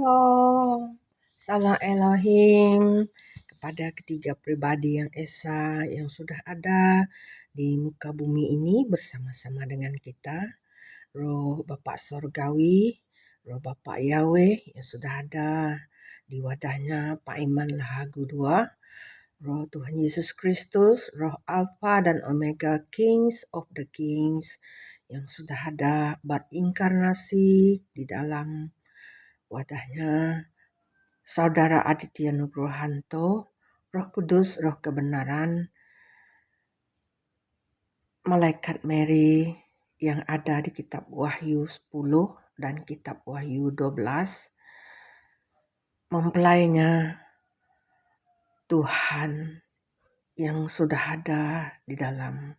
Halo, Salam Elohim kepada ketiga pribadi yang esa yang sudah ada di muka bumi ini bersama-sama dengan kita. Roh Bapak Sorgawi, Roh Bapak Yahweh yang sudah ada di wadahnya Pak Iman Lahagu 2, Roh Tuhan Yesus Kristus, Roh Alpha dan Omega, Kings of the Kings yang sudah ada berinkarnasi di dalam wadahnya Saudara Aditya Nugrohanto, Roh Kudus, Roh Kebenaran, Malaikat Mary yang ada di kitab Wahyu 10 dan kitab Wahyu 12, mempelainya Tuhan yang sudah ada di dalam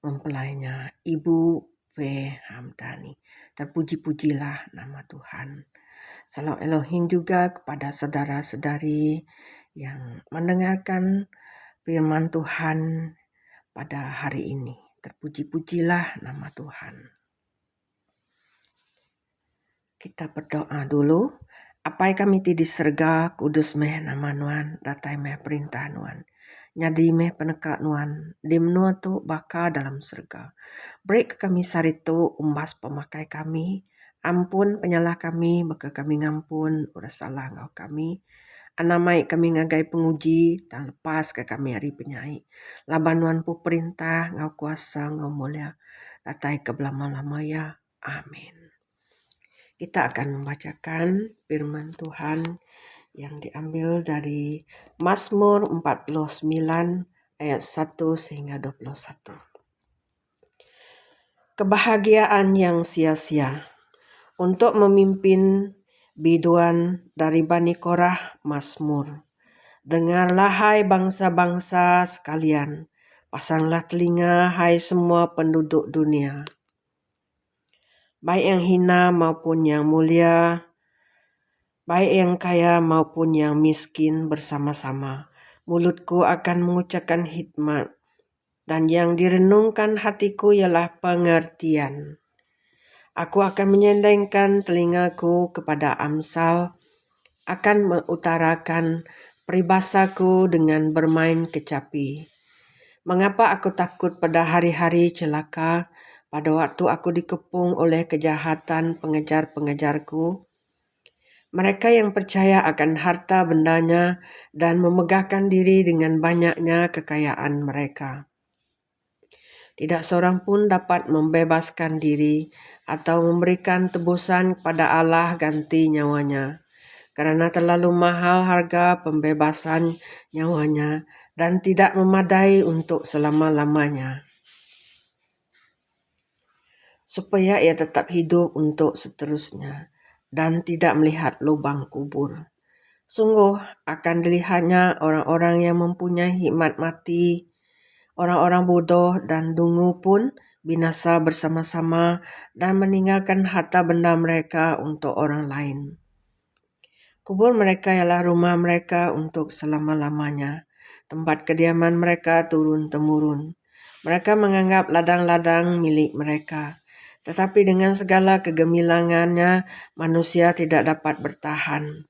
mempelainya Ibu V. Hamdani. Terpuji-pujilah nama Tuhan. Salam Elohim juga kepada saudara-saudari yang mendengarkan firman Tuhan pada hari ini. Terpuji-pujilah nama Tuhan. Kita berdoa dulu. Apai kami ti di serga, kudus meh nama Nuan, datai meh perintah Nuan. Nyadi meh peneka Nuan, dimnua tu baka dalam serga. Beri ke kami saritu umbas pemakai kami, ampun penyalah kami, baka kami ngampun, udah salah ngau kami. Anamai kami ngagai penguji, dan lepas ke kami hari penyai. Labanuan pu perintah, ngau kuasa, ngau mulia, datai ke belama-lama ya. Amin. Kita akan membacakan firman Tuhan yang diambil dari Mazmur 49 ayat 1 sehingga 21. Kebahagiaan yang sia-sia. Untuk memimpin biduan dari Bani Korah, Mazmur. Dengarlah hai bangsa-bangsa sekalian, pasanglah telinga hai semua penduduk dunia. Baik yang hina maupun yang mulia, baik yang kaya maupun yang miskin bersama-sama. Mulutku akan mengucapkan hikmat, dan yang direnungkan hatiku ialah pengertian. Aku akan menyendengkan telingaku kepada Amsal, akan mengutarakan peribasaku dengan bermain kecapi. Mengapa aku takut pada hari-hari celaka, pada waktu aku dikepung oleh kejahatan pengejar-pengejarku? Mereka yang percaya akan harta bendanya dan memegahkan diri dengan banyaknya kekayaan mereka. Tidak seorang pun dapat membebaskan diri atau memberikan tebusan kepada Allah ganti nyawanya, karena terlalu mahal harga pembebasan nyawanya dan tidak memadai untuk selama-lamanya, supaya ia tetap hidup untuk seterusnya dan tidak melihat lubang kubur. Sungguh akan dilihatnya orang-orang yang mempunyai hikmat mati, orang-orang bodoh dan dungu pun binasa bersama-sama dan meninggalkan harta benda mereka untuk orang lain. Kubur mereka ialah rumah mereka untuk selama-lamanya, tempat kediaman mereka turun-temurun. Mereka menganggap ladang-ladang milik mereka, tetapi dengan segala kegemilangannya manusia tidak dapat bertahan.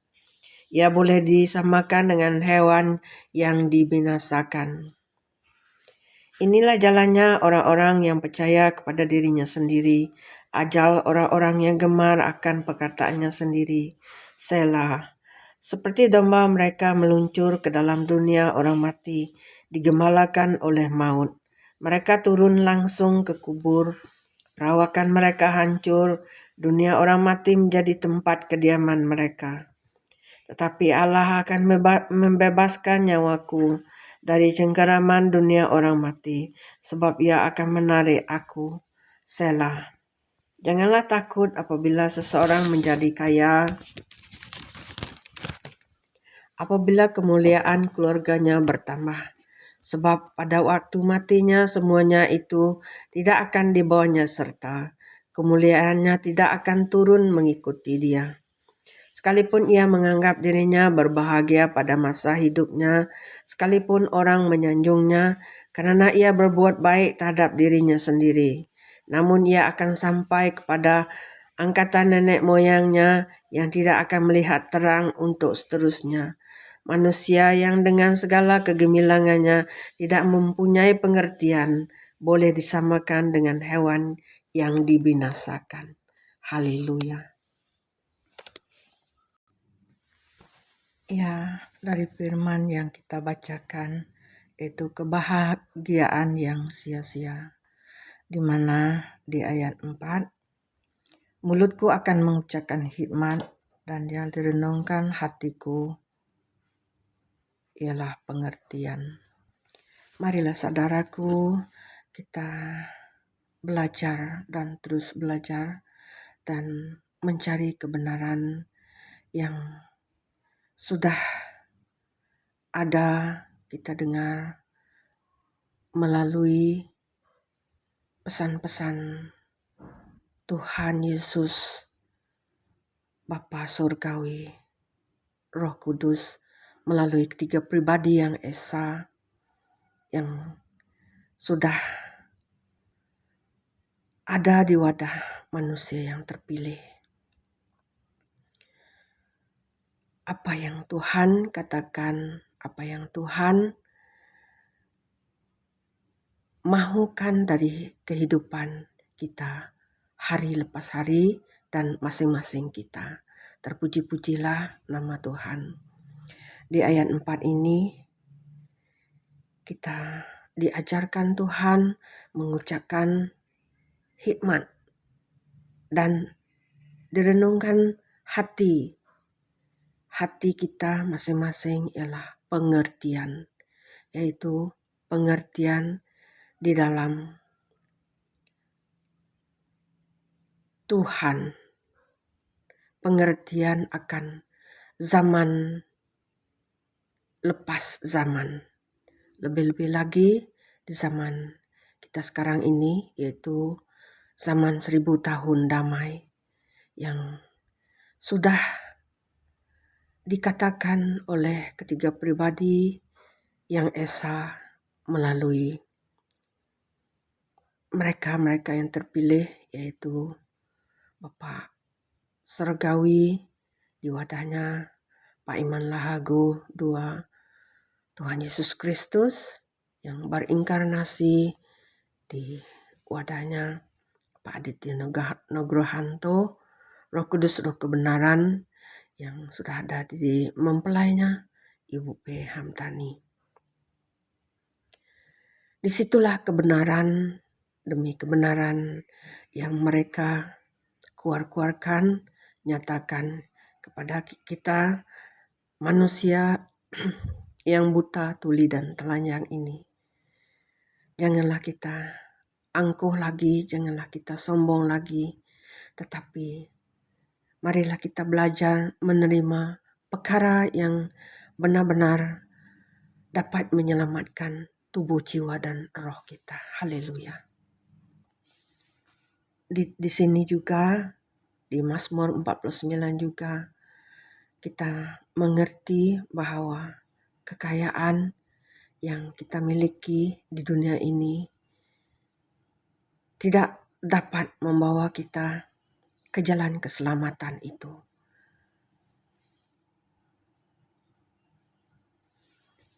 Ia boleh disamakan dengan hewan yang dibinasakan. Inilah jalannya orang-orang yang percaya kepada dirinya sendiri, ajal orang-orang yang gemar akan perkataannya sendiri. Selah. Seperti domba mereka meluncur ke dalam dunia orang mati, digembalakan oleh maut. Mereka turun langsung ke kubur, perawakan mereka hancur, dunia orang mati menjadi tempat kediaman mereka. Tetapi Allah akan membebaskan nyawaku dari cengkeraman dunia orang mati, sebab ia akan menarik aku. Selah. Janganlah takut apabila seseorang menjadi kaya, apabila kemuliaan keluarganya bertambah. Sebab pada waktu matinya semuanya itu tidak akan dibawanya serta. Kemuliaannya tidak akan turun mengikuti dia. Sekalipun ia menganggap dirinya berbahagia pada masa hidupnya, sekalipun orang menyanjungnya karena ia berbuat baik terhadap dirinya sendiri, namun ia akan sampai kepada angkatan nenek moyangnya yang tidak akan melihat terang untuk seterusnya. Manusia yang dengan segala kegemilangannya tidak mempunyai pengertian boleh disamakan dengan hewan yang dibinasakan. Haleluya. Ya, dari firman yang kita bacakan itu kebahagiaan yang sia-sia. Di mana di ayat 4, mulutku akan mengucapkan hikmat dan yang direnungkan hatiku ialah pengertian. Marilah saudaraku, kita belajar dan terus belajar dan mencari kebenaran yang sudah ada kita dengar melalui pesan-pesan Tuhan Yesus, Bapa Surgawi, Roh Kudus, melalui ketiga pribadi yang esa, yang sudah ada di wadah manusia yang terpilih. Apa yang Tuhan katakan, apa yang Tuhan mahukan dari kehidupan kita hari lepas hari dan masing-masing kita. Terpuji-pujilah nama Tuhan. Di ayat 4 ini kita diajarkan Tuhan mengucapkan hikmat dan direnungkan hati kita masing-masing ialah pengertian, yaitu pengertian di dalam Tuhan, pengertian akan zaman lepas zaman, lebih-lebih lagi di zaman kita sekarang ini, yaitu zaman 1000 tahun damai yang sudah dikatakan oleh ketiga pribadi yang esa melalui mereka-mereka yang terpilih, yaitu Bapak Surgawi di wadahnya Pak Iman Lahago, 2 Tuhan Yesus Kristus yang berinkarnasi di wadahnya Pak Aditya Nugrohanto, Roh Kudus, Roh Kebenaran yang sudah ada di mempelainya Ibu P. Hamtani. Disitulah kebenaran demi kebenaran yang mereka keluarkan, nyatakan kepada kita manusia yang buta, tuli dan telanjang ini. Janganlah kita angkuh lagi, janganlah kita sombong lagi, tetapi marilah kita belajar menerima perkara yang benar-benar dapat menyelamatkan tubuh, jiwa, dan roh kita. Haleluya. Di sini juga, di Mazmur 49 juga, kita mengerti bahwa kekayaan yang kita miliki di dunia ini tidak dapat membawa kita ke jalan keselamatan itu.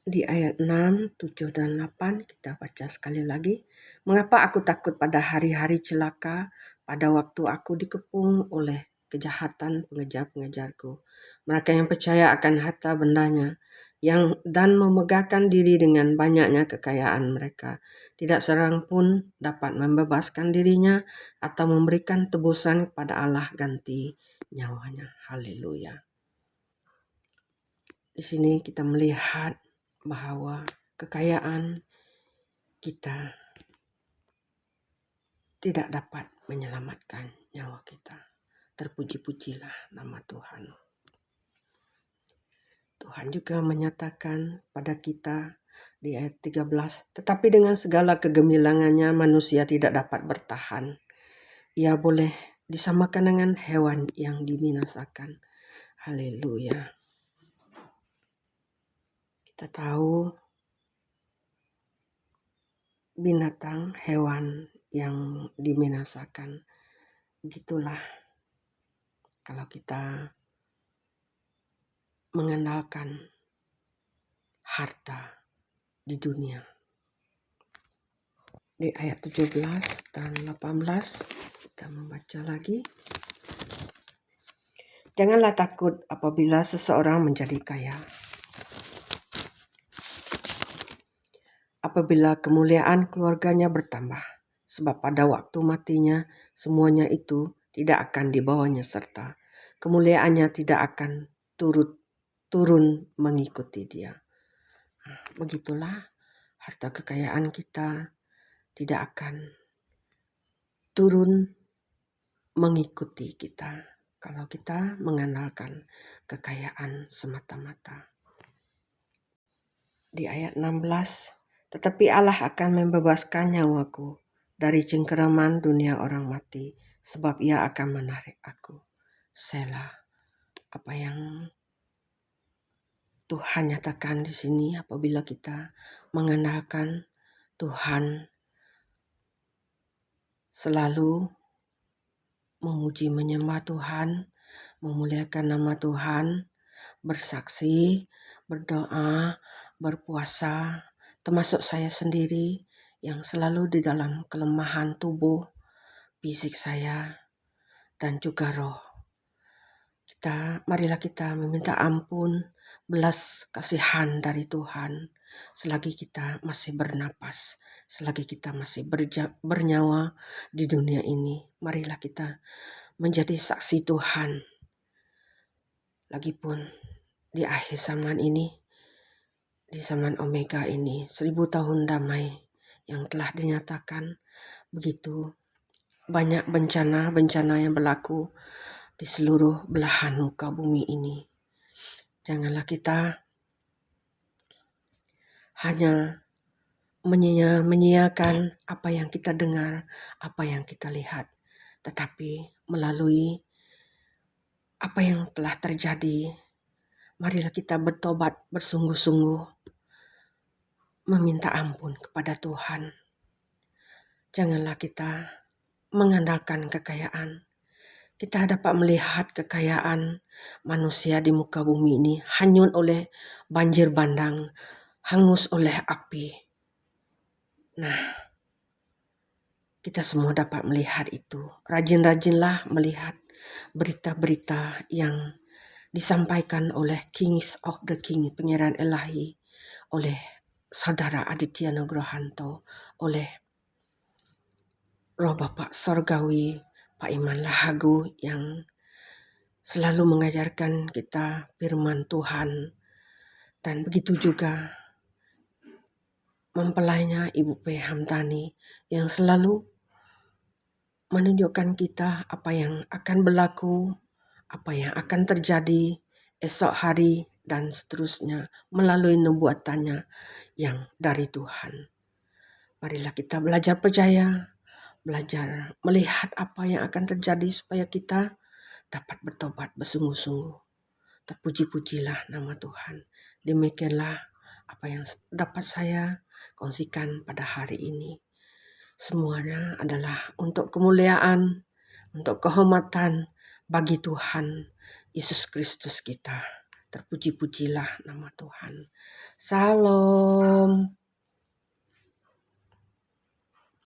Di ayat 6, 7, dan 8 kita baca sekali lagi. Mengapa aku takut pada hari-hari celaka, pada waktu aku dikepung oleh kejahatan pengejar-pengejarku. Mereka yang percaya akan harta bendanya dan memegahkan diri dengan banyaknya kekayaan mereka. Tidak seorang pun dapat membebaskan dirinya atau memberikan tebusan kepada Allah ganti nyawanya. Haleluya. Di sini kita melihat bahwa kekayaan kita tidak dapat menyelamatkan nyawa kita. Terpuji-pujilah nama Tuhan. Tuhan juga menyatakan pada kita di ayat 13, tetapi dengan segala kegemilangannya manusia tidak dapat bertahan. Ia boleh disamakan dengan hewan yang dibinasakan. Haleluya. Kita tahu binatang, hewan yang dibinasakan. Begitulah kalau kita mengandalkan harta di dunia. Di ayat 17 dan 18 kita membaca lagi. Janganlah takut apabila seseorang menjadi kaya. Apabila kemuliaan keluarganya bertambah, sebab pada waktu matinya semuanya itu tidak akan dibawanya serta kemuliaannya tidak akan turun mengikuti dia. Begitulah harta kekayaan kita tidak akan turun mengikuti kita kalau kita mengandalkan kekayaan semata-mata. Di ayat 16, tetapi Allah akan membebaskan nyawaku dari cengkeraman dunia orang mati, sebab ia akan menarik aku. Selah. Apa yang Tuhan nyatakan di sini apabila kita mengandalkan Tuhan, selalu memuji menyembah Tuhan, memuliakan nama Tuhan, bersaksi, berdoa, berpuasa, termasuk saya sendiri yang selalu di dalam kelemahan tubuh, fisik saya, dan juga roh. Marilah kita meminta ampun, belas kasihan dari Tuhan selagi kita masih bernapas, selagi kita masih bernyawa di dunia ini. Marilah kita menjadi saksi Tuhan. Lagipun di akhir zaman ini, di zaman Omega ini, 1000 tahun damai yang telah dinyatakan, begitu banyak bencana-bencana yang berlaku di seluruh belahan muka bumi ini. Janganlah kita hanya menyia-nyiakan apa yang kita dengar, apa yang kita lihat, tetapi melalui apa yang telah terjadi, marilah kita bertobat bersungguh-sungguh, meminta ampun kepada Tuhan. Janganlah kita mengandalkan kekayaan. Kita dapat melihat kekayaan manusia di muka bumi ini hanyut oleh banjir bandang, hangus oleh api. Nah, kita semua dapat melihat itu. Rajin-rajinlah melihat berita-berita yang disampaikan oleh Kings of the King, Pangeran Ilahi, oleh Saudara Aditya Nugrohanto, oleh Roh Bapak Sorgawi, Pak Iman Lahagu, yang selalu mengajarkan kita firman Tuhan. Dan begitu juga mempelainya Ibu P. Hamdani yang selalu menunjukkan kita apa yang akan berlaku, apa yang akan terjadi esok hari dan seterusnya melalui nubuatannya yang dari Tuhan. Marilah kita belajar percaya, belajar melihat apa yang akan terjadi supaya kita dapat bertobat bersungguh-sungguh. Terpuji-pujilah nama Tuhan. Demikianlah apa yang dapat saya kongsikan pada hari ini. Semuanya adalah untuk kemuliaan, untuk kehormatan bagi Tuhan Yesus Kristus kita. Terpuji-pujilah nama Tuhan. Salam.